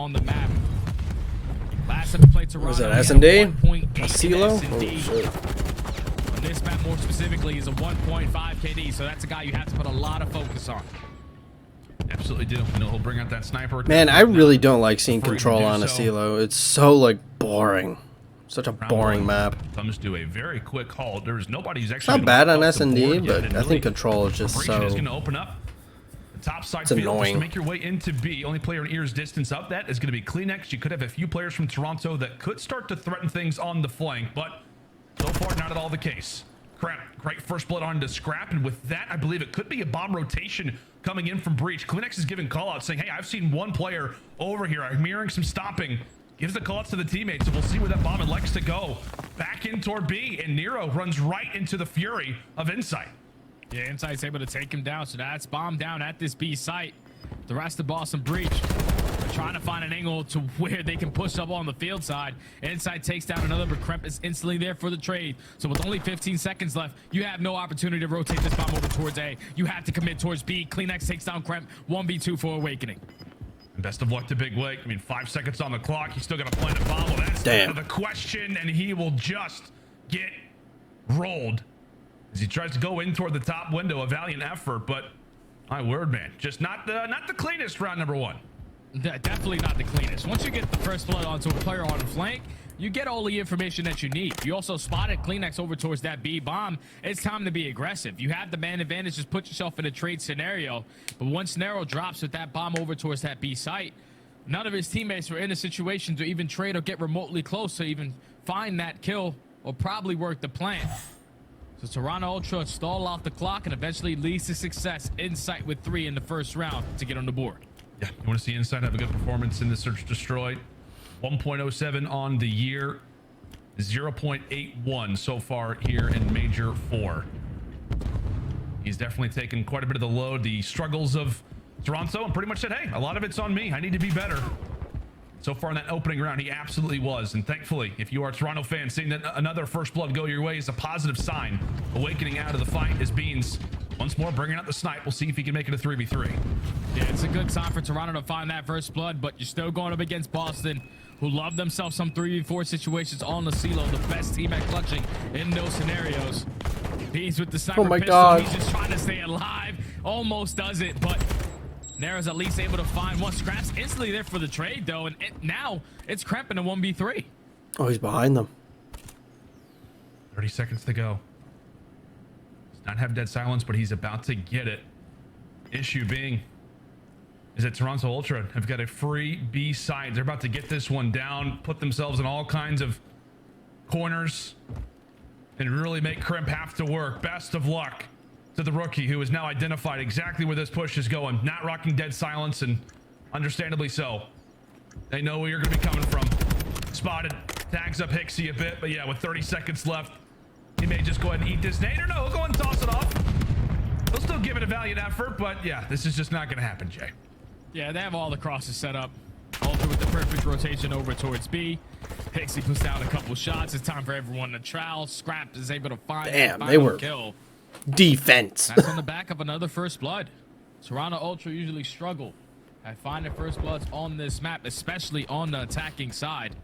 on the map. Last time we played Toronto, was that S&D? CeeLo? Oh, shit. On this map more specifically is a 1.5 KD, so that's a guy you have to put a lot of focus on. Absolutely do. I know he'll bring out that sniper. Man, I really don't like seeing control on a CeeLo. It's so, like, boring. Such a boring map. Comes to a very quick halt. There's nobody who's actually not bad on S&D, but I think control is just so... is going to open up the top side it's field annoying. to make your way into B. Only player in ear's distance up that is going to be Kleenex. You could have a few players from Toronto that could start to threaten things on the flank, but so far not at all the case. Great first blood onto Scrap, and with that, I believe it could be a bomb rotation coming in from Breach. Kleenex is giving call-outs saying, hey, I've seen one player over here. I'm hearing some stomping. Gives the call-outs to the teammates, and we'll see where that bomb elects to go. Back in toward B, and Nero runs right into the fury of Insight. Yeah, Insight's able to take him down, so that's bomb down at this B site. The rest of Boston Breach are trying to find an angle to where they can push up on the field side. Insight takes down another, but Kremp is instantly there for the trade. So with only 15 seconds left, you have no opportunity to rotate this bomb over towards A. You have to commit towards B. Kleenex takes down Kremp. 1v2 for Awakening. Best of luck to Big Wake. I mean, 5 seconds on the clock. He's still got to plant a bomb. Well, that's the question, and he will just get rolled as he tries to go in toward the top window. A valiant effort, but my word, man, just not the cleanest round number one. Definitely not the cleanest. Once you get the first blood onto a player on the flank, you get all the information that you need. You also spotted Kleenex over towards that B bomb. It's time to be aggressive. You have the man advantage. Just put yourself in a trade scenario. But once Nero drops with that bomb over towards that B site, none of his teammates were in a situation to even trade or get remotely close to even find that kill or probably work the plan. So Toronto Ultra stall out the clock and eventually leads to success. Insight with 3 in the first round to get on the board. Yeah, you want to see Insight have a good performance in the Search Destroy. 1.07 on the year, 0.81 so far here in Major 4. He's definitely taken quite a bit of the load, the struggles of Toronto, and pretty much said, hey, a lot of it's on me. I need to be better. So far in that opening round, he absolutely was. And thankfully, if you are a Toronto fan, seeing that another first blood go your way is a positive sign. Awakening out of the fight as Beans once more bringing out the snipe. We'll see if he can make it a 3v3. Yeah, it's a good sign for Toronto to find that first blood, but you're still going up against Boston, who love themselves some 3v4 situations on the CeeLo, the best team at clutching in those scenarios. Beans with the sniper pistol. God. He's just trying to stay alive. Almost does it, but Nero's at least able to find one. Scraps instantly there for the trade, though, and now it's Kremp in a 1v3. Oh, he's behind them. 30 seconds to go. Does not have dead silence, but he's about to get it. Issue being is that Toronto Ultra have got a free B side. They're about to get this one down, put themselves in all kinds of corners, and really make Kremp have to work. Best of luck to the rookie, who has now identified exactly where this push is going. Not rocking dead silence, and understandably so. They know where you're going to be coming from. Spotted, tags up Hixie a bit, but yeah, with 30 seconds left, he may just go ahead and eat this nade, or no, he'll go ahead and toss it off. He'll still give it a valiant effort, but yeah, this is just not going to happen, Jay. Yeah, they have all the crosses set up. Ultra with the perfect rotation over towards B. Hixie puts down a couple shots. It's time for everyone to trowel. Scrap is able to find that final kill. Defense. That's on the back of another first blood. Toronto Ultra usually struggle at finding first bloods on this map, especially on the attacking side.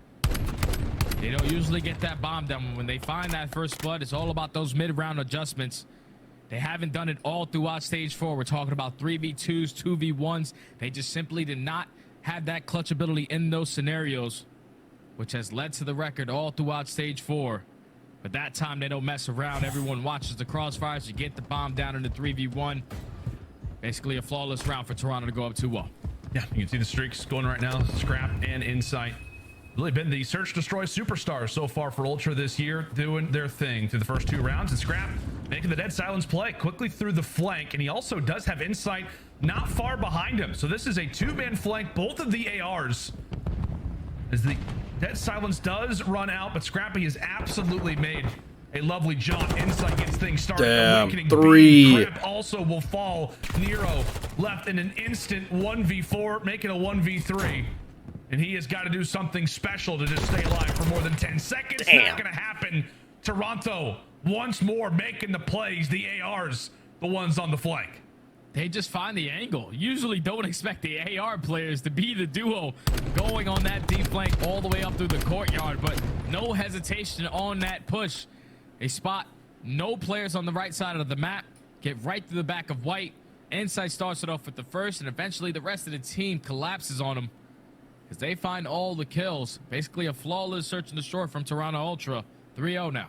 They don't usually get that bomb down. When they find that first blood, it's all about those mid-round adjustments. They haven't done it all throughout stage 4. We're talking about 3v2s, 2v1s. They just simply did not have that clutch ability in those scenarios, which has led to the record all throughout stage 4. But that time they don't mess around. Everyone watches the crossfires. You get the bomb down in the 3v1. Basically a flawless round for Toronto to go up 2-0. Yeah, you can see the streaks going right now. Scrap and Insight. Really been the Search Destroy superstars so far for Ultra this year, doing their thing through the first 2 rounds. And Scrap making the dead silence play quickly through the flank, and he also does have Insight not far behind him. So this is a 2-man flank, both of the ARs, as the dead silence does run out, but Scrappy has absolutely made a lovely jump. Insight gets things started. Damn, Awakening 3. Kremp also will fall. Nero left in an instant 1v4, making a 1v3. And he has got to do something special to just stay alive for more than 10 seconds. Damn. Not going to happen. Toronto once more making the plays. The ARs, the ones on the flank. They just find the angle. Usually don't expect the AR players to be the duo going on that deep flank all the way up through the courtyard, but no hesitation on that push. They spot no players on the right side of the map, get right through the back of white. Insight starts it off with the first, and eventually the rest of the team collapses on them because they find all the kills. Basically a flawless search and destroy from Toronto Ultra. 3-0 now.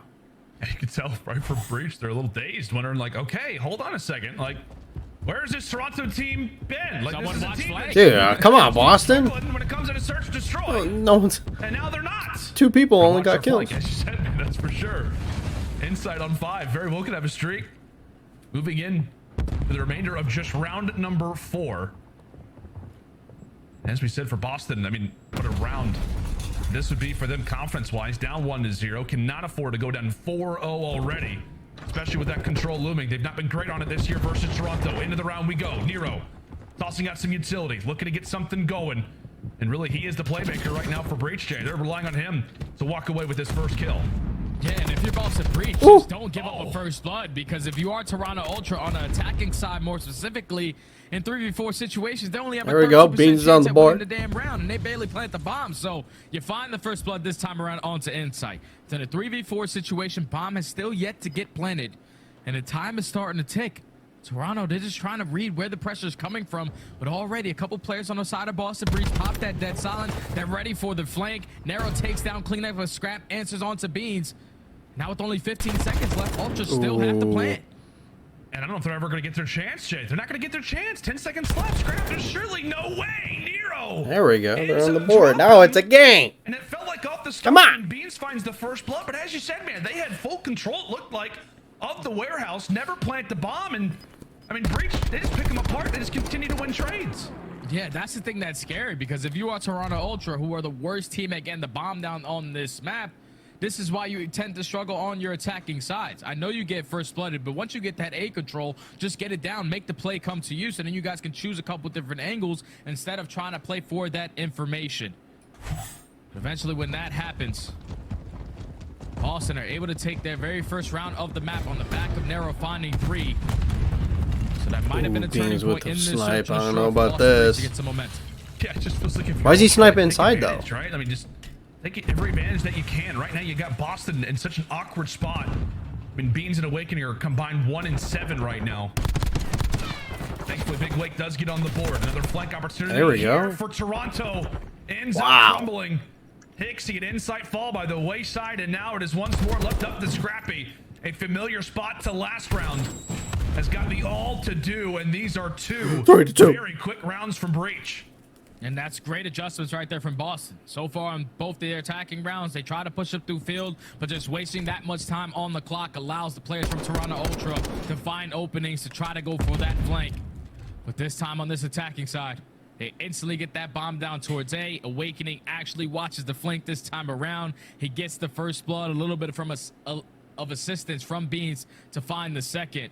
You can tell right from Breach, they're a little dazed, wondering like, okay, hold on a second. Like, where's this Toronto team been? Like, Someone watch flag. Dude, come on, Boston. When it comes to search and destroy. Oh, no one's. And now they're not. 2 people only got killed. Like, as you said, man, that's for sure. Insight on 5. Very well could have a streak. Moving in for the remainder of just round number 4. As we said for Boston, I mean, what a round this would be for them confidence-wise. Down 1-0. Cannot afford to go down 4-0 already, especially with that control looming. They've not been great on it this year versus Toronto. Into the round we go. Nero tossing out some utilities, looking to get something going. And really, he is the playmaker right now for Breach J. They're relying on him to walk away with this first kill. Yeah, and if you're Boston Breach, just don't give up a first blood, because if you are Toronto Ultra on the attacking side, more specifically in 3v4 situations, they only have a 32% Beans chance on the at board. winning the damn round, and they barely plant the bomb. So you find the first blood this time around onto Insight. It's in a 3v4 situation. Bomb has still yet to get planted, and the time is starting to tick. Toronto, they're just trying to read where the pressure is coming from, but already a couple players on the side of Boston Breach pop that dead silence. They're ready for the flank. Nero takes down Clean Up with Scrap, answers onto Beans. Now with only 15 seconds left, Ultra still have to plant. And I don't know if they're ever going to get their chance, Jay. They're not going to get their chance. 10 seconds left. Scrap, there's surely no way. Nero. There we go. They're on the board. Now it's a game. And it felt like off the start. Come on. Beans finds the first blood, but as you said, man, they had full control, it looked like, of the warehouse. Never plant the bomb, and I mean, Breach, they just pick them apart. They just continue to win trades. Yeah, that's the thing that's scary, because if you are Toronto Ultra, who are the worst team at getting the bomb down on this map, this is why you tend to struggle on your attacking sides. I know you get first blooded, but once you get that A control, just get it down, make the play come to you, so then you guys can choose a couple different angles instead of trying to play for that information. Eventually, when that happens, Boston are able to take their very first round of the map on the back of Nero, finding 3. So that might have been a turning point in this search. I don't know about this. To get some momentum. Yeah, it just feels like if Why is he sniping take inside, though? advantage, right? I mean, just take every advantage that you can. Right now, you got Boston in such an awkward spot. I mean, Beans and Awakening are combined 1 and 7 right now. Thankfully, Big Wake does get on the board. Another flank opportunity There we here go. for Toronto. Ends up crumbling. Hixie an inside fall by the wayside, and now it is once more left up to Scrappy. A familiar spot to last round. Has got the all to do, and these are 2 very quick rounds from Breach. And that's great adjustments right there from Boston. So far on both their attacking rounds, they try to push up through field, but just wasting that much time on the clock allows the players from Toronto Ultra to find openings to try to go for that flank. But this time on this attacking side, they instantly get that bomb down towards A. Awakening actually watches the flank this time around. He gets the first blood, a little bit from of assistance from Beans to find the second.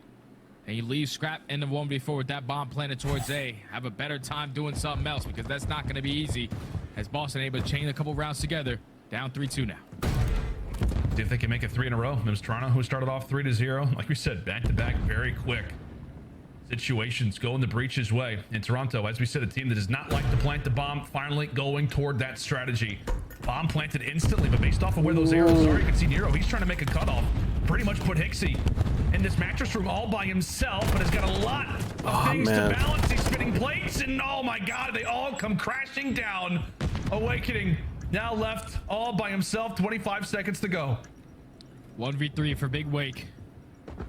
And you leave Scrap in the 1v4 with that bomb planted towards A. Have a better time doing something else, because that's not going to be easy. As Boston able to chain a couple rounds together. Down 3-2 now. See if they can make it 3 in a row. It was Toronto who started off 3-0. Like we said, back-to-back, very quick situations going the Breach's way. In Toronto, as we said, a team that does not like to plant the bomb, finally going toward that strategy. Bomb planted instantly, but based off of where those arrows are, you can see Nero, he's trying to make a cutoff. Pretty much put Hixie in this mattress room all by himself, but has got a lot of things to balance. He's spinning plates, and oh my god, they all come crashing down. Awakening now left all by himself, 25 seconds to go. 1v3 for Big Wake.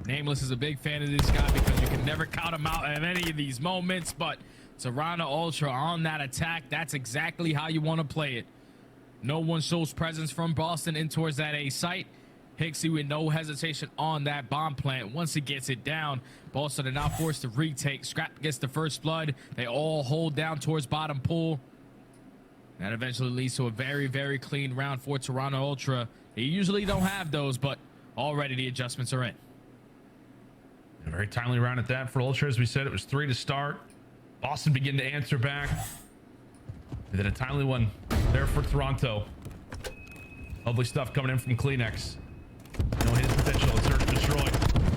Nameless is a big fan of this guy because you can never count him out at any of these moments, but Toronto Ultra on that attack, that's exactly how you want to play it. No one shows presence from Boston in towards that A site. Hixie with no hesitation on that bomb plant. Once he gets it down, Boston are now forced to retake. Scrap gets the first blood. They all hold down towards bottom pool. That eventually leads to a very, very clean round for Toronto Ultra. They usually don't have those, but already the adjustments are in. A very timely round at that for Ultra. As we said, it was 3 to start. Boston begin to answer back. And then a timely one there for Toronto. Lovely stuff coming in from Kleenex. You know his potential. Search and destroy.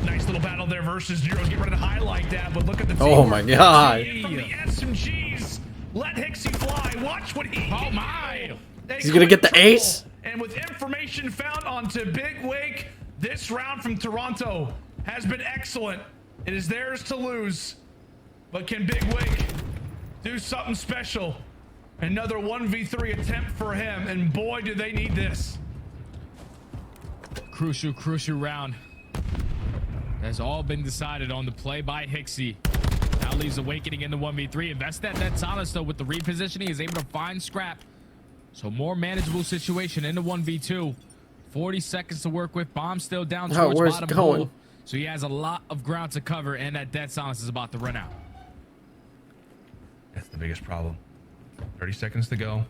Nice little battle there versus Zeros. Get ready to highlight that, but look at the team. Oh my God. From the SMGs. Let Hixie fly. Watch what he Oh my. He's gonna get the ace. And with information found onto Big Wake, this round from Toronto has been excellent. It is theirs to lose. But can Big Wake do something special? Another 1v3 attempt for him, and boy, do they need this. Crucial round. Has all been decided on the play by Hixie. Now leaves Awakening in the 1v3. Invest that silence though with the repositioning. Is able to find Scrap. So more manageable situation in the 1v2. 40 seconds to work with. Bomb still down towards where's bottom it going? pool. So he has a lot of ground to cover, and that dead silence is about to run out. That's the biggest problem. 30 seconds to go.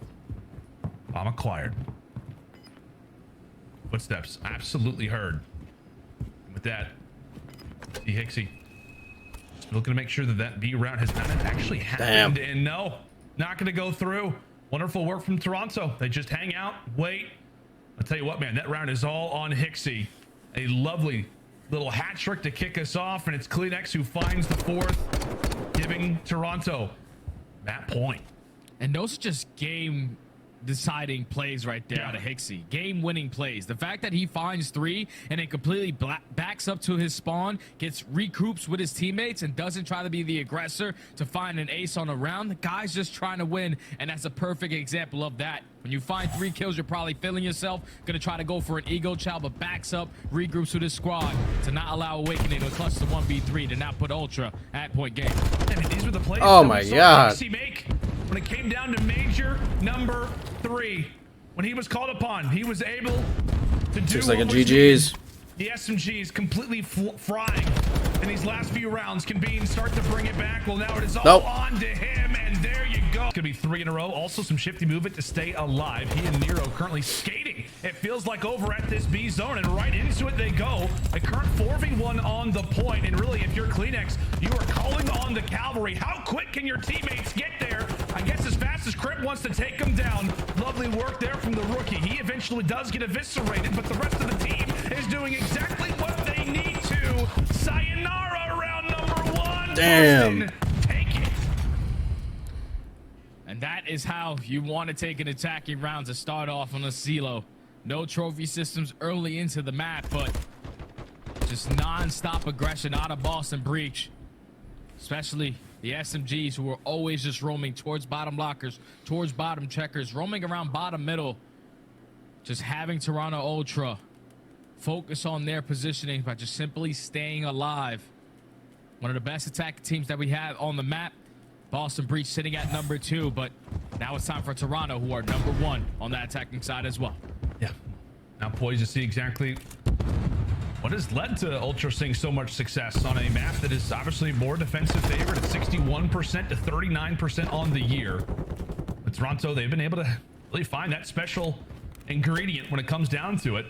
Bomb acquired. Footsteps absolutely heard. With that, see Hixie looking to make sure that that B round has not actually happened. Damn. And no, not going to go through. Wonderful work from Toronto. They just hang out, wait. I'll tell you what, man, that round is all on Hixie. A lovely little hat trick to kick us off, and it's Kleenex who finds the fourth, giving Toronto that point. And those are just game deciding plays right there out of Hixie. Game winning plays. The fact that he finds 3 and then completely backs up to his spawn, gets recoups with his teammates, and doesn't try to be the aggressor to find an ace on a round. The guy's just trying to win, and that's a perfect example of that. When you find 3 kills, you're probably feeling yourself, gonna try to go for an ego chow, but backs up, regroups with his squad to not allow Awakening to clutch the 1v3 to not put Ultra at point game. I mean, these were the plays Oh that my we saw God. Hixie make when it came down to major number 3. When he was called upon, he was able to do Looks like a what was GG's. needed. The SMGs completely frying in these last few rounds. Can Bean start to bring it back? Well, now it is all Nope. on to him, and there you go. It's gonna be 3 in a row. Also some shifty movement to stay alive. He and Nero currently skating. It feels like over at this B zone, and right into it they go. A current 4v1 on the point, and really, if you're Kleenex, you are calling on the cavalry. How quick can your teammates get there? I guess as fast as Crip wants to take him down. Lovely work there from the rookie. He eventually does get eviscerated, but the rest of the team is doing exactly what they need to. Sayonara round number 1. Damn. Boston, take it. And that is how you want to take an attacking round to start off on a CeeLo. No trophy systems early into the map, but just non-stop aggression out of Boston Breach. Especially the SMGs, who are always just roaming towards bottom lockers, towards bottom checkers, roaming around bottom middle. Just having Toronto Ultra focus on their positioning by just simply staying alive. One of the best attack teams that we have on the map. Boston Breach sitting at number 2, but now it's time for Toronto, who are number 1 on that attacking side as well. Yeah. Now poised to see exactly what has led to Ultra seeing so much success on a map that is obviously more defensive favored at 61% to 39% on the year. With Toronto, they've been able to really find that special ingredient when it comes down to it.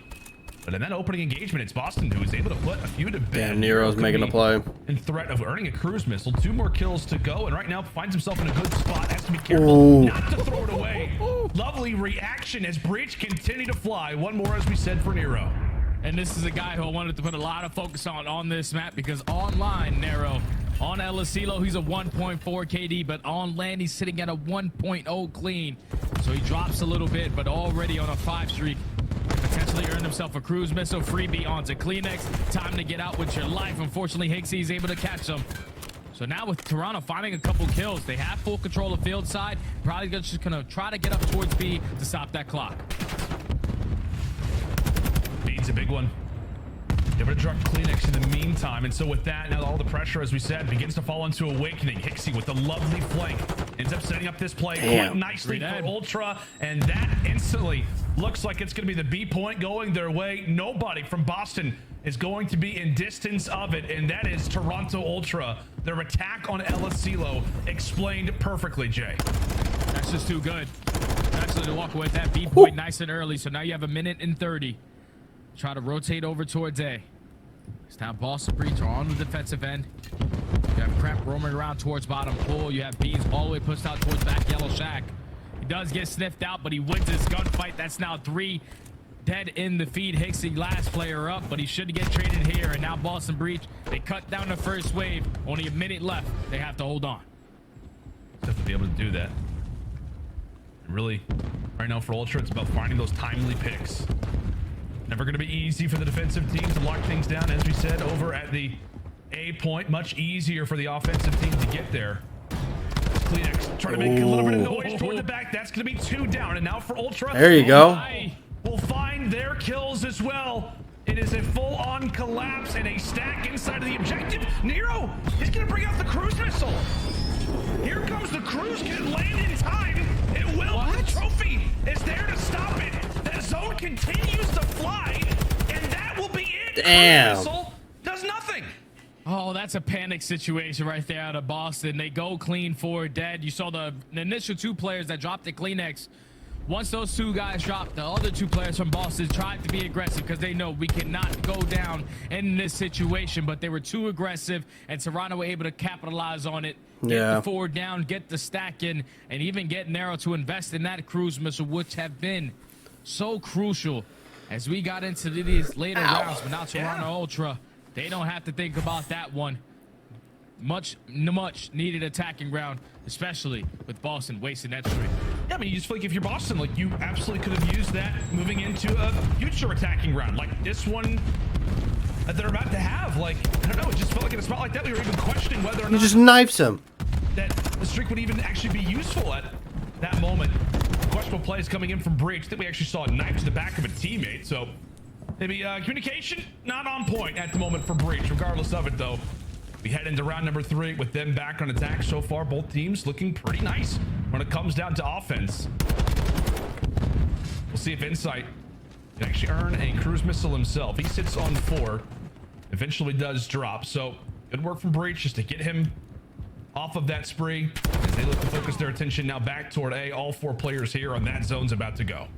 But in that opening engagement, it's Boston who is able to put a few to bed. Damn, Nero's making a play. In threat of earning a cruise missile. 2 more kills to go, and right now finds himself in a good spot. Has to be careful not to throw it away. Lovely reaction as Breach continue to fly. 1 more, as we said, for Nero. And this is a guy who I wanted to put a lot of focus on this map, because online, Nero, on LSilo, he's a 1.4 KD, but on land, he's sitting at a 1.0 clean. So he drops a little bit, but already on a 5 streak. Potentially earned himself a cruise missile freebie onto Kleenex. Time to get out with your life. Unfortunately, Hixie is able to catch him. So now with Toronto finding a couple kills, they have full control of field side. Probably just gonna try to get up towards B to stop that clock. B's a big one. Able to drop Kleenex in the meantime, and so with that, now all the pressure, as we said, begins to fall into Awakening. Hixie with the lovely flank ends up setting up this play quite nicely for Ultra, and that instantly looks like it's going to be the B point going their way. Nobody from Boston is going to be in distance of it, and that is Toronto Ultra. Their attack on LSilo explained perfectly, Jay. That's just too good. Actually, to walk away with that B point nice and early, so now you have 1:30. Try to rotate over towards A. It's now Boston Breach are on the defensive end. You have Crep roaming around towards bottom pool. You have Beans all the way pushed out towards back yellow shack. He does get sniffed out, but he wins his gunfight. That's now 3 dead in the feed. Hicksy last player up, but he should get traded here. And now Boston Breach, they cut down the first wave. Only a minute left. They have to hold on. Have to be able to do that. And really, right now for Ultra, it's about finding those timely picks. Never going to be easy for the defensive team to lock things down. As we said, over at the A point, much easier for the offensive team to get there. Kleenex trying to make a little bit of noise toward the back. That's going to be 2 down. And now for Ultra. There you go. Will find their kills as well. It is a full-on collapse and a stack inside of the objective. Nero is going to bring out the cruise missile. Here comes the cruise. Can it land in time? It will. What? The trophy is there to stop it. That zone continues to fly, and that will be it. Damn. Cruise missile does nothing. Oh, that's a panic situation right there out of Boston. They go clean for dead. You saw the initial 2 players that dropped the Kleenex. Once those 2 guys dropped, the other 2 players from Boston tried to be aggressive because they know we cannot go down in this situation, but they were too aggressive, and Toronto were able to capitalize on it. Get the 4 down, get the stack in, and even get Nero to invest in that cruise missile, which have been so crucial as we got into these later rounds. But now Toronto Ultra, they don't have to think about that one. Much needed attacking round, especially with Boston wasting that streak. Yeah, I mean, you just feel like if you're Boston, like you absolutely could have used that moving into a future attacking round, like this one that they're about to have. Like, I don't know, it just felt like in a spot like that, we were even questioning whether or not He just knifes him. that the streak would even actually be useful at that moment. Questionable plays coming in from Breach. I think we actually saw a knife to the back of a teammate, so maybe communication not on point at the moment for Breach. Regardless of it, though, we head into round number 3 with them back on attack. So far, both teams looking pretty nice when it comes down to offense. We'll see if Insight can actually earn a cruise missile himself. He sits on 4, eventually does drop. So good work from Breach just to get him off of that spree as they look to focus their attention now back toward A. All 4 players here on that zone's about to go.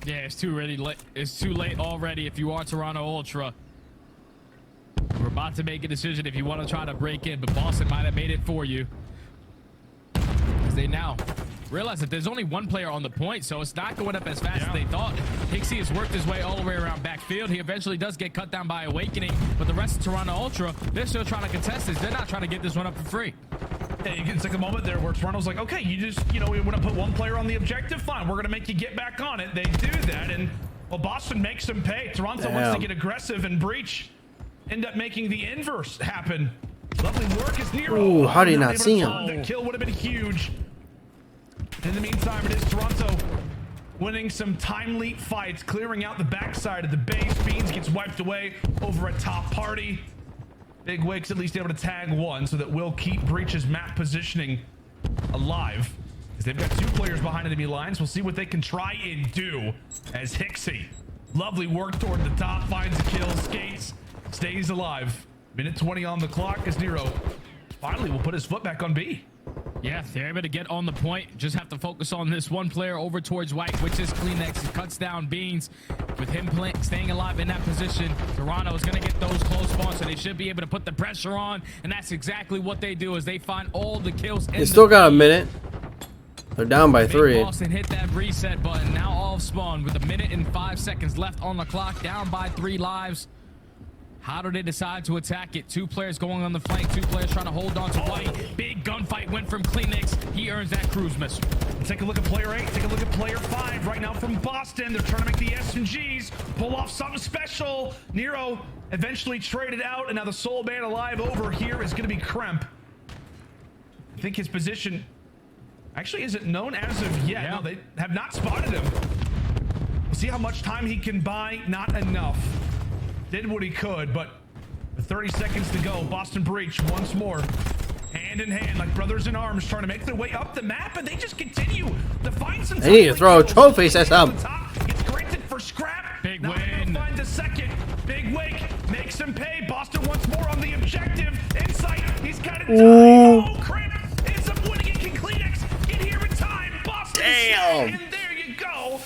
Yeah, it's too late. It's too late already if you are Toronto Ultra. We're about to make a decision if you want to try to break in, but Boston might have made it for you. As they now realize that there's only 1 player on the point, so it's not going up as fast as they thought. Hicksy has worked his way all the way around backfield. He eventually does get cut down by Awakening, but the rest of Toronto Ultra, they're still trying to contest this. They're not trying to get this one up for free. Hey, it's like a moment there where Toronto's like, okay, you just, we want to put 1 player on the objective. Fine, we're going to make you get back on it. They do that, and well, Boston makes them pay. Toronto wants to get aggressive and Breach. End up making the inverse happen. Lovely work as Nero. Ooh, how did he not see him? The kill would have been huge. In the meantime, it is Toronto winning some timely fights, clearing out the backside of the base. Beans gets wiped away over at top party. Big Wake's at least able to tag 1, so that will keep Breach's map positioning alive. As they've got 2 players behind enemy lines. We'll see what they can try and do as Hicksy. Lovely work toward the top, finds a kill, skates, stays alive. Minute 20 on the clock as Nero finally will put his foot back on B. Yeah, they're able to get on the point. Just have to focus on this 1 player over towards White, which is Kleenex. He cuts down Beans. With him staying alive in that position, Toronto is going to get those close spawns, so they should be able to put the pressure on. And that's exactly what they do, is they find all the kills. They still got a minute. They're down by 3. Boston hit that reset button. Now all spawn with 1 minute and 5 seconds left on the clock. Down by 3 lives. How do they decide to attack it? 2 players going on the flank. 2 players trying to hold on to White. Big gunfight went from Kleenex. He earns that cruise missile. Take a look at player 8. Take a look at player 5 right now from Boston. They're trying to make the SMGs pull off something special. Nero eventually traded out, and now the sole man alive over here is going to be Kremp. I think his position actually isn't known as of yet. Yeah. No, they have not spotted him. We'll see how much time he can buy. Not enough. Did what he could, but with 30 seconds to go, Boston Breach once more, hand in hand, like brothers in arms, trying to make their way up the map, and they just continue to find some. They need to throw a trophy system. It's granted for scrap. Big Not win. able to find a second. Big Wake makes him pay. Boston once more on the objective. Insight. He's got it. Oh, Crimp ends up winning it. Can Kleenex get here in time? Boston. Damn. And there you go.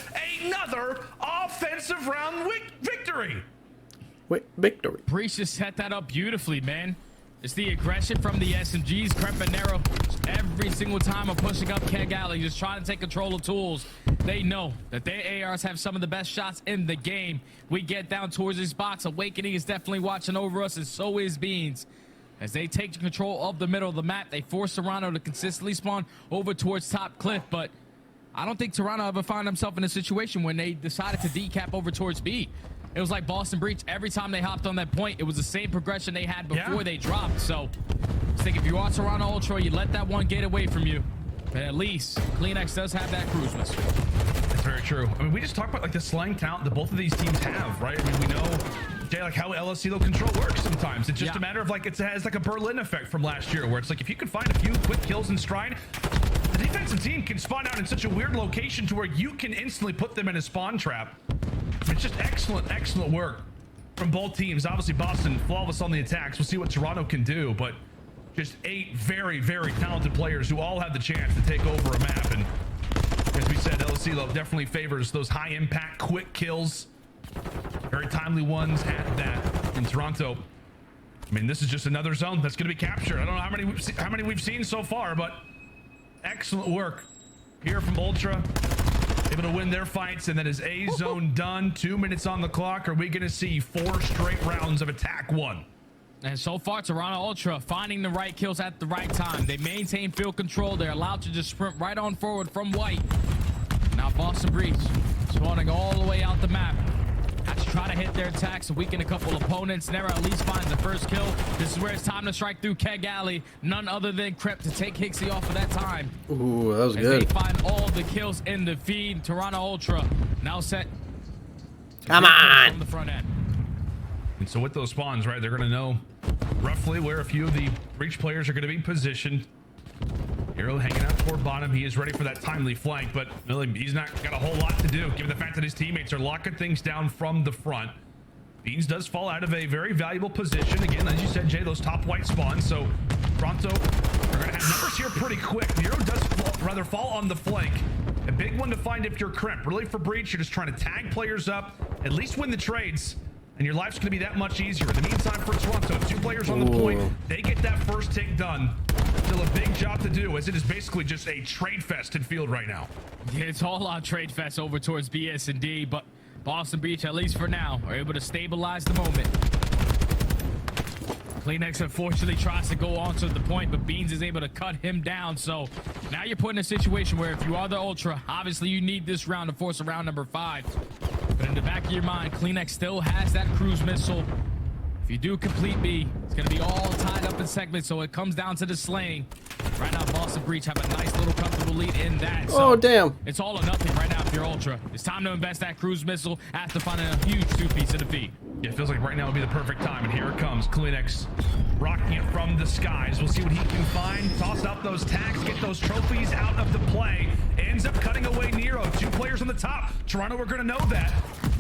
Another offensive round victory. Wait, victory. Breach just set that up beautifully, man. It's the aggression from the SMGs. Crep and Nero, every single time are pushing up Keg Alley, just trying to take control of tools. They know that their ARs have some of the best shots in the game. We get down towards these spots. Awakening is definitely watching over us, and so is Beans. As they take control of the middle of the map, they force Toronto to consistently spawn over towards top cliff, but I don't think Toronto ever found himself in a situation when they decided to decap over towards B. It was like Boston Breach. Every time they hopped on that point, it was the same progression they had before they dropped. So I think if you are Toronto Ultra, you let that one get away from you. But at least CleanX does have that cruise missile. That's very true. I mean, we just talked about like the slaying talent that both of these teams have, right? I mean, we know, Jay, like how LSC control works sometimes. It's just a matter of like, it has like a Berlin effect from last year where it's like, if you can find a few quick kills in stride, the defensive team can spawn out in such a weird location to where you can instantly put them in a spawn trap. It's just excellent work from both teams. Obviously, Boston flawless on the attacks. We'll see what Toronto can do, but just 8 very talented players who all have the chance to take over a map. And as we said, LSC definitely favors those high impact, quick kills. Very timely ones at that. In Toronto, I mean, this is just another zone that's going to be captured. I don't know how many we've seen so far, but excellent work here from Ultra. Able to win their fights, and then is A zone done. 2 minutes on the clock. Are we going to see 4 straight rounds of attack 1? And so far, Toronto Ultra finding the right kills at the right time. They maintain field control. They're allowed to just sprint right on forward from white. Now Boston Breach spawning all the way out the map. Has to try to hit their attacks and weaken a couple opponents. Never at least finds the first kill. This is where it's time to strike through Keg Alley. None other than Crep to take Hixie off of that time. Ooh, that was as good. They find all the kills in the feed. Toronto Ultra now set. Come on! From the front end. And so with those spawns, right, they're going to know roughly where a few of the Breach players are going to be positioned. Hero hanging out toward bottom. He is ready for that timely flank, but really, he's not got a whole lot to do, given the fact that his teammates are locking things down from the front. Beans does fall out of a very valuable position. Again, as you said, Jay, those top white spawns. So Toronto are going to have numbers here pretty quick. Hero does fall on the flank. A big one to find if you're Crep. Really, for Breach, you're just trying to tag players up, at least win the trades, and your life's going to be that much easier. In the meantime, for Toronto, 2 players on the point. They get that first tick done. Still a big job to do, as it is basically just a trade fest in field right now. Yeah, it's all on trade fest over towards BS&D, but Boston Beach, at least for now, are able to stabilize the moment. CleanX unfortunately tries to go on to the point, but Beans is able to cut him down. So now you're put in a situation where if you are the Ultra, obviously you need this round to force a round number 5. But in the back of your mind, CleanX still has that cruise missile. If you do complete B, it's going to be all tied up in segments, so it comes down to the slaying. Right now, Boston Breach have a nice little comfortable lead in that. So oh, damn. It's all or nothing right now if you're Ultra. It's time to invest that cruise missile after finding a huge 2-piece of defeat. Yeah, it feels like right now would be the perfect time, and here it comes. CleanX rocking it from the skies. We'll see what he can find. Toss out those tags, get those trophies out of the play. Ends up cutting away Nero. 2 players on the top. Toronto are going to know that.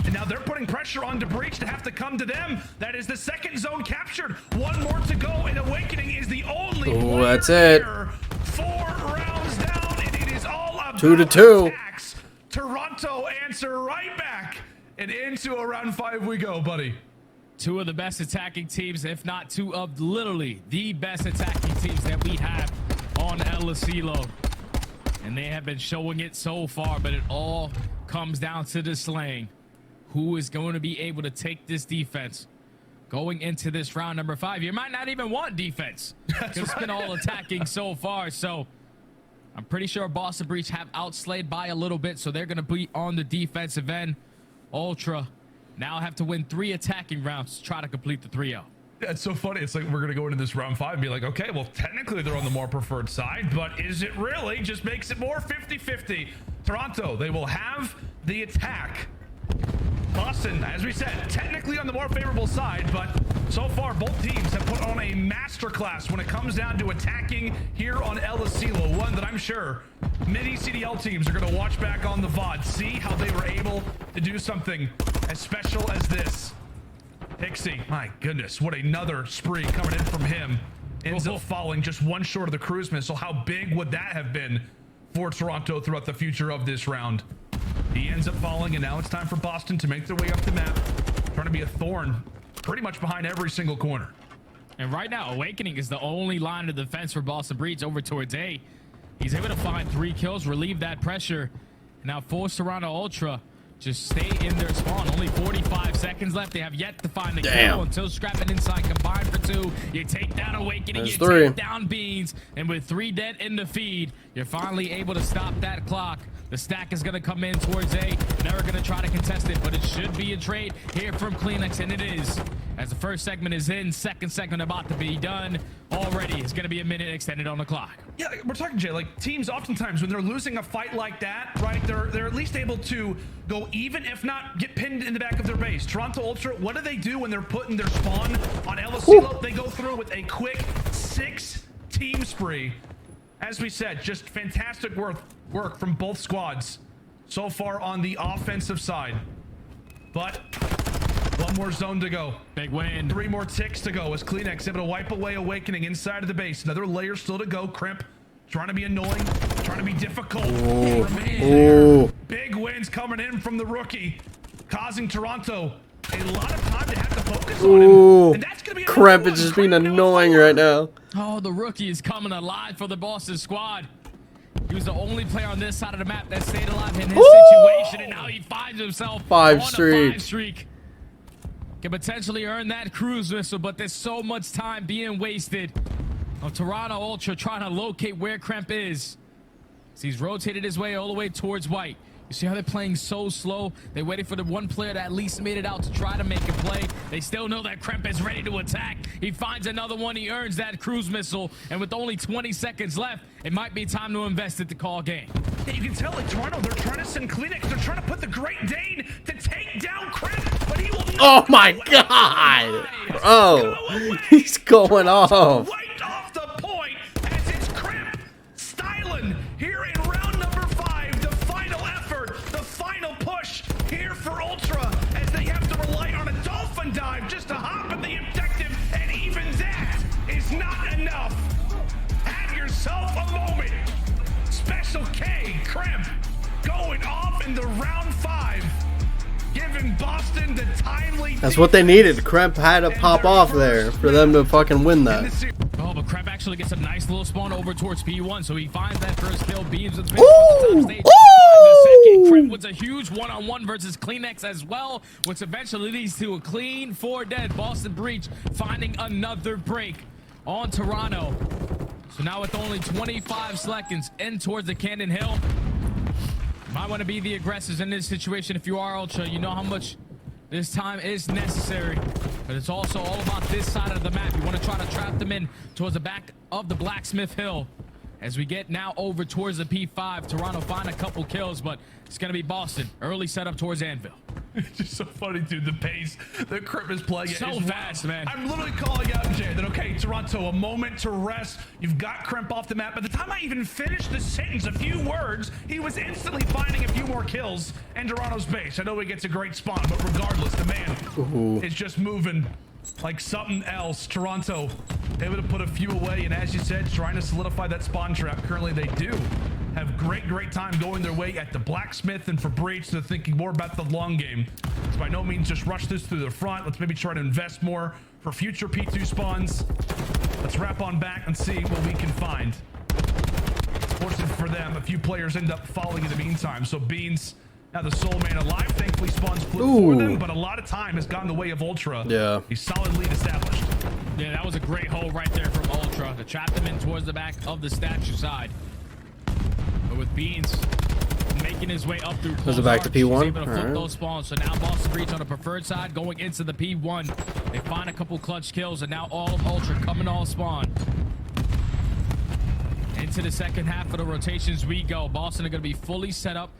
And now they're putting pressure on Breach to have to come to them. That is the second zone captured. 1 more to go, and Awakening is the only player that's it. here. 4 rounds down, and it is all about 2-2. attacks. Toronto answer right back, and into a round 5 we go, buddy. 2 of the best attacking teams, if not 2 of literally the best attacking teams that we have on LSC. And they have been showing it so far, but it all comes down to the slaying. Who is going to be able to take this defense going into this round number 5? You might not even want defense. It's been all attacking so far. So I'm pretty sure Boston Breach have outslayed by a little bit, so they're going to be on the defensive end. Ultra now have to win 3 attacking rounds to try to complete the 3-0. Yeah, it's so funny. It's like we're going to go into this round 5 and be like, okay, well, technically they're on the more preferred side, but is it really? Just makes it more 50-50. Toronto, they will have the attack. Boston, as we said, technically on the more favorable side, but so far both teams have put on a masterclass when it comes down to attacking here on LSC. One that I'm sure many CDL teams are going to watch back on the VOD, see how they were able to do something as special as this. Hixie, my goodness, what another spree coming in from him. Ends up falling just 1 short of the cruise missile. How big would that have been for Toronto throughout the future of this round? He ends up falling, and now it's time for Boston to make their way up the map, trying to be a thorn pretty much behind every single corner. And right now, Awakening is the only line of defense for Boston Breach over towards A. He's able to find 3 kills, relieve that pressure. Now force Toronto Ultra just stay in their spawn. Only 45 seconds left. They have yet to find the kill until Scrap and Inside combine for 2. You take down Awakening, you take down Beans, and with 3 dead in the feed, you're finally able to stop that clock. The stack is going to come in towards A. They're going to try to contest it, but it should be a trade here from Kleenex, and it is. As the first segment is in, second segment about to be done. Already, it's going to be a minute extended on the clock. Yeah, we're talking, Jay, like teams oftentimes when they're losing a fight like that, right, they're at least able to go even, if not get pinned in the back of their base. Toronto Ultra, what do they do when they're putting their spawn on El Asilo? They go through with a quick 6-team spree. As we said, just fantastic work from both squads so far on the offensive side. But one more zone to go. Big win. 3 more ticks to go as Kleenex able to wipe away Awakening inside of the base. Another layer still to go. Crimp trying to be annoying, trying to be difficult. Big wins coming in from the rookie, causing Toronto a lot of time to have to focus on him. And that's gonna be Crimp is just being annoying right now. Oh, the rookie is coming alive for the Boston squad. He was the only player on this side of the map that stayed alive in his situation, and now he finds himself on a 5 streak. Can potentially earn that cruise missile, but there's so much time being wasted on Toronto Ultra trying to locate where Kremp is. So he's rotated his way all the way towards White. You see how they're playing so slow? They waited for the one player that at least made it out to try to make a play. They still know that Kremp is ready to attack. He finds another one. He earns that cruise missile. And with only 20 seconds left, it might be time to invest it to call game. Yeah, you can tell like Toronto, they're trying to send Kleenex. They're trying to put the Great Dane to take down Kremp, but he will not. Oh my God! Oh, he's going off. Wiped off the point as it's Kremp styling here in round number 5. The final effort, the final push here for Ultra as they have to rely on a dolphin dive just to hop in the objective, and even that is not enough. Have yourself a moment. Special K, Kremp, going off in the round 5, giving Boston the timely. That's what they needed. Kremp had to pop off there for them to fucking win that. Oh, but Kremp actually gets a nice little spawn over towards P1, so he finds that first kill. Beams with the top stage. Kremp was a huge one-on-one versus Kleenex as well, which eventually leads to a clean 4 dead. Boston Breach finding another break on Toronto. So now with only 25 seconds in towards the Cannon Hill, you might want to be the aggressors in this situation. If you are Ultra, you know how much this time is necessary, but it's also all about this side of the map. You want to try to trap them in towards the back of the Blacksmith Hill. As we get now over towards the P5, Toronto find a couple kills, but it's going to be Boston. Early setup towards Anvil. It's just so funny, dude. The pace that Kremp is playing so is fast, man. I'm literally calling out Jay that, okay, Toronto, a moment to rest. You've got Kremp off the map. By the time I even finished the sentence, a few words, he was instantly finding a few more kills in Toronto's base. I know he gets a great spawn, but regardless, the man is just moving like something else. Toronto able to put a few away, and as you said, trying to solidify that spawn trap. Currently, they do have great time going their way at the Blacksmith, and for Breach, they're thinking more about the long game. So by no means just rush this through the front. Let's maybe try to invest more for future P2 spawns. Let's wrap on back and see what we can find. Fortunate for them, a few players end up falling in the meantime. So Beans, now the sole man alive, thankfully spawns for them, but a lot of time has gone the way of Ultra. Yeah. A solid lead established. Yeah, that was a great hole right there from Ultra to trap them in towards the back of the statue side. But with Beans making his way up through Goes it back to P1? Able to flip those spawns. So now Boston Breach on the preferred side going into the P1. They find a couple clutch kills, and now all of Ultra coming all spawn. Into the second half of the rotations we go. Boston are going to be fully set up.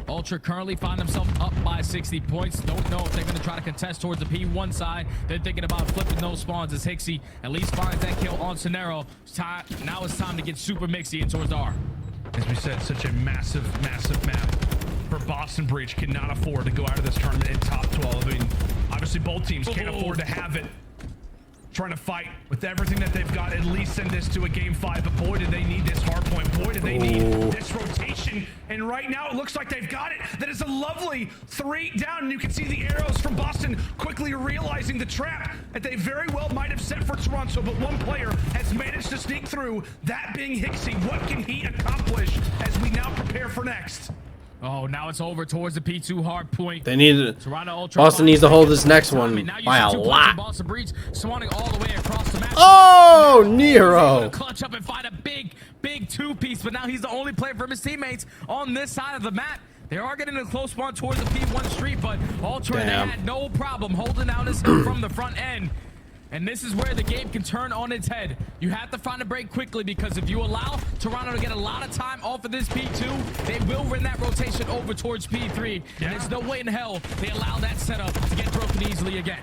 Ultra currently find themselves up by 60 points. Don't know if they're going to try to contest towards the P1 side. They're thinking about flipping those spawns as Hixie at least finds that kill on Sonero. Now it's time to get super mixy in towards the R. As we said, such a massive map for Boston Breach. Cannot afford to go out of this tournament in top 12. I mean, obviously both teams can't afford to have it trying to fight with everything that they've got, at least send this to a game 5. But boy, did they need this hard point. Boy, did they need this rotation. And right now, it looks like they've got it. That is a lovely 3 down. And you can see the arrows from Boston quickly realizing the trap that they very well might have set for Toronto. But one player has managed to sneak through, that being Hixie. What can he accomplish as we now prepare for next? Oh, now it's over towards the P2 hard point. They need it. Toronto Ultra Boston needs to hold this next one by a lot. Boston Breach swanning all the way across the map. Oh, Nero. Clutch up and find a big 2-piece, but now he's the only player from his teammates on this side of the map. They are getting a close one towards the P1 street, but Ultra, they had no problem holding down his from the front end. And this is where the game can turn on its head. You have to find a break quickly, because if you allow Toronto to get a lot of time off of this P2, they will run that rotation over towards P3. Yeah. And there's no way in hell they allow that setup to get broken easily again.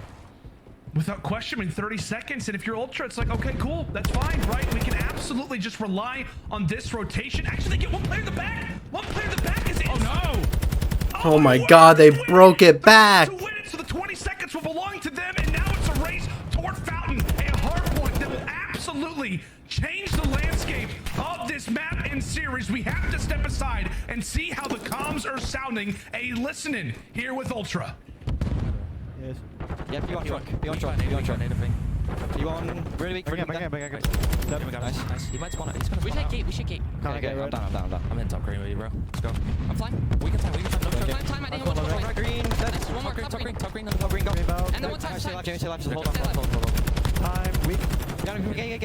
Without question, in 30 seconds, and if you're Ultra, it's like, okay, cool, that's fine, right? We can absolutely just rely on this rotation. Actually, they get one player in the back. One player in the back is in. Oh, no. Oh my God, they broke it back. To win it, so the 20 seconds will belong to them, and now it's a race toward Fountain, a hard point that will absolutely change the landscape of this map and series. We have to step aside and see how the comms are sounding. A listening here with Ultra. Yes. Yeah, P1 truck. P1 truck. P1 truck. P1 really weak. Bring it. Nice. He might spawn it. He's gonna. We take gate. We should gate. Okay, I'm down. I'm in top green with you, bro. Let's go. I'm flying. We can time. Time. I didn't want to go green. Nice. One more top green. Top green. Go. And then one time. Stay alive. Hold on. Time. Weak. Gate.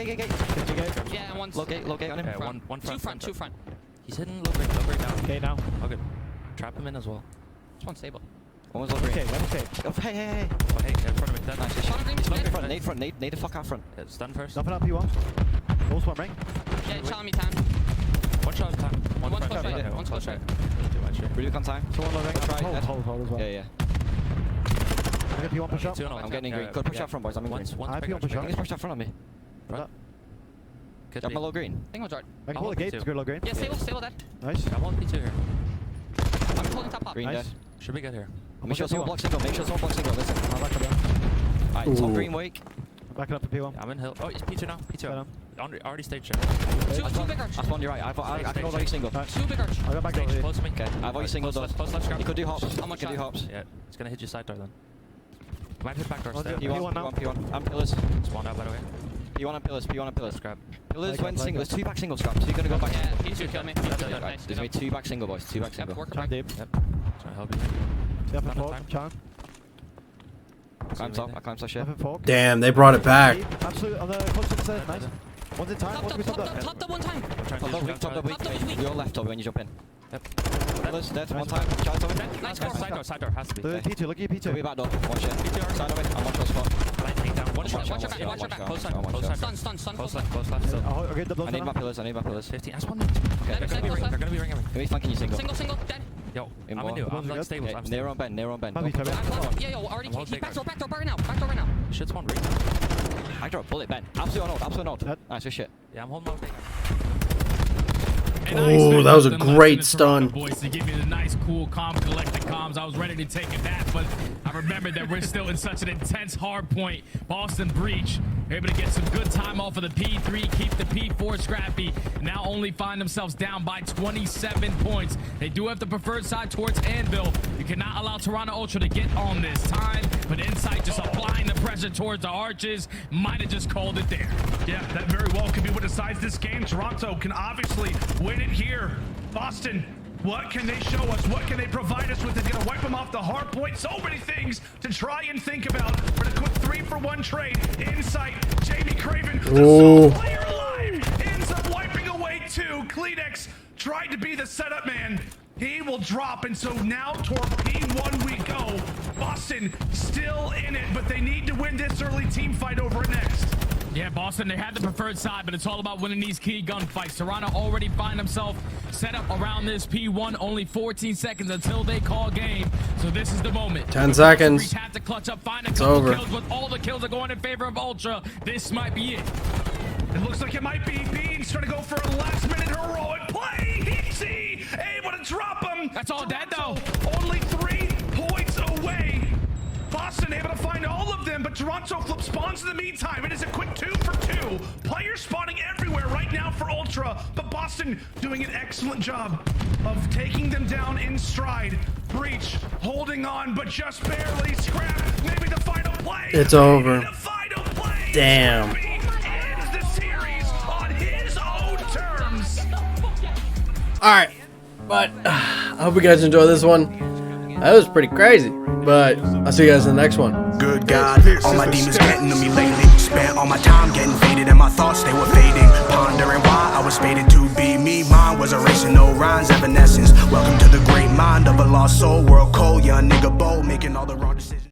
Yeah, and one's. Low gate on him. One front. Two front. He's hitting low green now. Okay, now. Okay. Trap him in as well. This one's stable. One was low green. Okay. Oh, hey. Oh, hey, in front of me. That's nice. Shot green. He's front. Nade the fuck out front. Yeah, stun first. Nothing up, P1. Full swap ring. Yeah, challenge me time. One shot time. One's close right. One's close right. Really on time. So one low ring. Try. Hold as well. Yeah. I get P1 push up. I'm getting green. Go push up front, boys. I'm in green. I P1 push up. He's pushed up front on me. Jump my low green. I think I'll start. I can pull the gate. It's good low green. Yeah, stable that. Nice. I'm on P2 here. I'm pulling top up. Green dead. Should be good here. Make sure someone blocks single. Listen. Alright, top green wake. I'm backing up to P1. I'm in hill. Oh, it's P2 now. P2. Already staged here. Two big arch. I spawned you right. I can hold you single. Two big arch. I got back over. Close to me. Okay. I've already singled us. Post left. You could do hops. How much you can do hops. Yeah. It's gonna hit your side door then. Might hit back door. P1. I'm pillars. Spawned out by the way. P1 and pillars. Grab. Pillars went single. There's 2 back single scraps. So you're gonna go back. Yeah. P2 kill me. There's me 2 back single boys. 2 back single. Charm deep. Yep. Trying to help you. Step and fork. Charm. I climbed top shit. Damn, they brought it back. Absolute on the close to the stairs. Nice. One's in time. Top one time. Top weak. You're left top when you jump in. Yep. Pillars dead. One time. Charge top in. Nice. Side door has to be. P2. Look at your P2. Be back door. Watch it. Side of it. I'm watch your spot. One shot. Watch your back. Close side. Stun. Close left. Okay, double. I need my pillars. 15. I spawned them. Okay. They're gonna be ringing me. Give me flanking you single. Dead. Yo, I'm in you. I'm like stable. I'm Near on bend. Yeah, already. Back door right now. Shit spawn ring. I drop bullet Ben. Absolute not. Nice as shit. Yeah, I'm holding my Oh, that was a great stun. Boys, to give me the nice, cool, calm, collected comms. I was ready to take a nap, but I remembered that we're still in such an intense hard point. Boston Breach able to get some good time off of the P3, keep the P4 scrappy. Now only find themselves down by 27 points. They do have the preferred side towards Anvil. You cannot allow Toronto Ultra to get on this time, but Insight just applying the pressure towards the arches. Might have just called it there. Yeah, that very well could be what decides this game. Toronto can obviously win it here. Boston, what can they show us? What can they provide us with? They're going to wipe them off the hard point. So many things to try and think about. For the quick 3-for-1 trade. Insight, Jamie Craven, the sole player alive, ends up wiping away 2. Kleenex tried to be the setup man. He will drop, and so now toward P1 we go. Boston still in it, but they need to win this early team fight over it next. Yeah, Boston, they had the preferred side, but it's all about winning these key gunfights. Toronto already find themselves set up around this P1. Only 14 seconds until they call game. So this is the moment. 10 seconds. Have to clutch up, find a it's couple over. kills, but all the kills are going in favor of Ultra. This might be it. It looks like it might be. Beans trying to go for a last-minute heroic play. Hixie able to drop him. That's all dead, though. Only 3 points away. Boston able to find all of them. them, but Toronto flip spawns in the meantime. It is a quick 2 for 2. Players spawning everywhere right now for Ultra, but Boston doing an excellent job of taking them down in stride. Breach holding on, but just barely. Scrap, maybe the final play. It's over. The final play. Damn. Ends the series on his own terms. Alright, but I hope you guys enjoyed this one. That was pretty crazy, but I'll see you guys in the next one. Good God, all my demons getting to me lately. Spent all my time getting faded and my thoughts, they were fading. Pondering why I was fated to be me. Mine was erasing no rhymes, evanescence. Welcome to the great mind of a lost soul. World cold, young nigga bold, making all the